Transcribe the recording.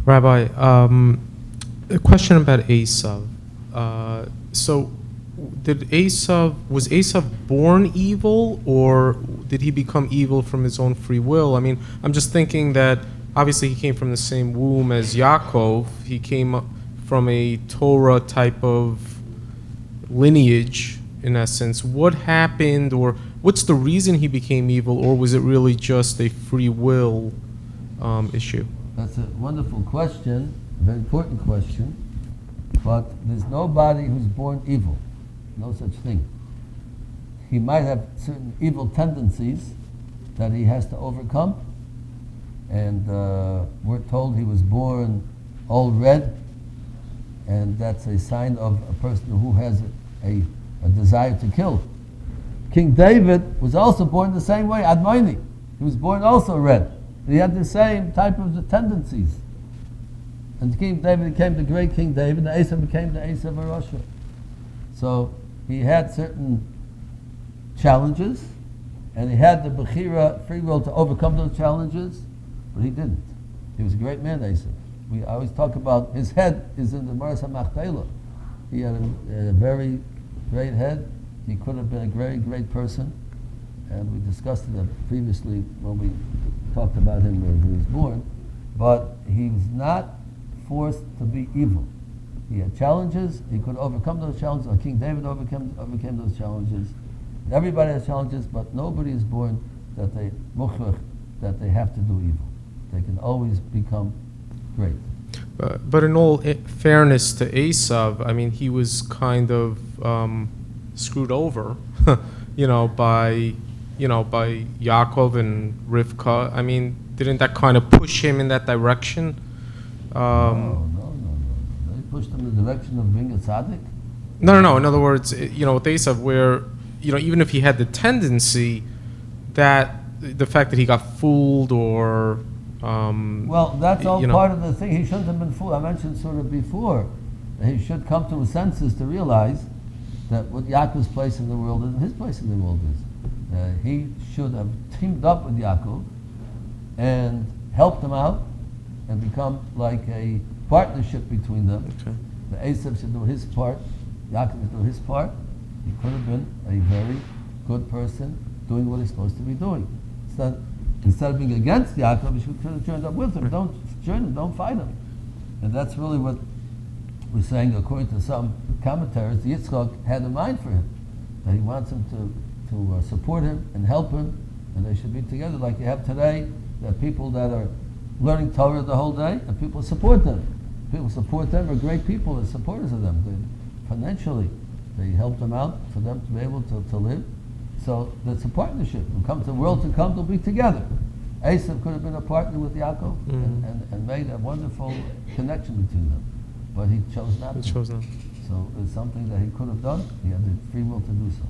Rabbi, a question about Esav. So, was Esav born evil, or did he become evil from his own free will? I mean, I'm just thinking that obviously he came from the same womb as Yaakov. He came from a Torah type of lineage, in essence. What happened, or what's the reason he became evil, or was it really just a free will issue? That's a wonderful question, a very important question, but there's nobody who's born evil, no such thing. He might have certain evil tendencies that he has to overcome, and we're told he was born all red, and that's a sign of a person who has a desire to kill. King David was also born the same way, Admoni. He was born also red. He had the same type of the tendencies. And King David became the great King David, and Asa became the Asa of Russia. So he had certain challenges, and he had the Bechira, free will, to overcome those challenges, but he didn't. He was a great man, Asa. We always talk about his head is in the Maras HaMachpelah. He had a very great head. He could have been a very great person, and we discussed it previously when we talked about him when he was born, but he was not forced to be evil. He had challenges, he could overcome those challenges, or King David overcame those challenges. Everybody has challenges, but nobody is born that they have to do evil. They can always become great. But in all fairness to Esav, I mean, he was kind of screwed over, by Yaakov and Rivka. I mean, didn't that kind of push him in that direction? No. They pushed him in the direction of being a tzaddik? No. In other words, with Esav, where, even if he had the tendency, that the fact that he got fooled or... well, that's all part of the thing. He shouldn't have been fooled. I mentioned sort of before that he should come to his senses to realize that what Yaakov's place in the world is, and his place in the world is. He should have teamed up with Yaakov and helped him out and become like a partnership between them. Okay. The Esav should do his part, Yaakov should do his part. He could have been a very good person doing what he's supposed to be doing. Instead of being against Yaakov, he should have joined up with him. Don't join him, don't fight him. And that's really what we're saying, according to some commentaries. Yitzchak had in mind for him, that he wants him to support him and help him, and they should be together like you have today. There are people that are learning Torah the whole day, and people support them. People support them, are great people, they're supporters of them. Financially, they help them out for them to be able to live. So that's a partnership. When it comes to the world to come, they'll be together. Esav could have been a partner with Yaakov and made a wonderful connection between them. But he chose not to. He chose not. So it's something that he could have done. He had the free will to do so.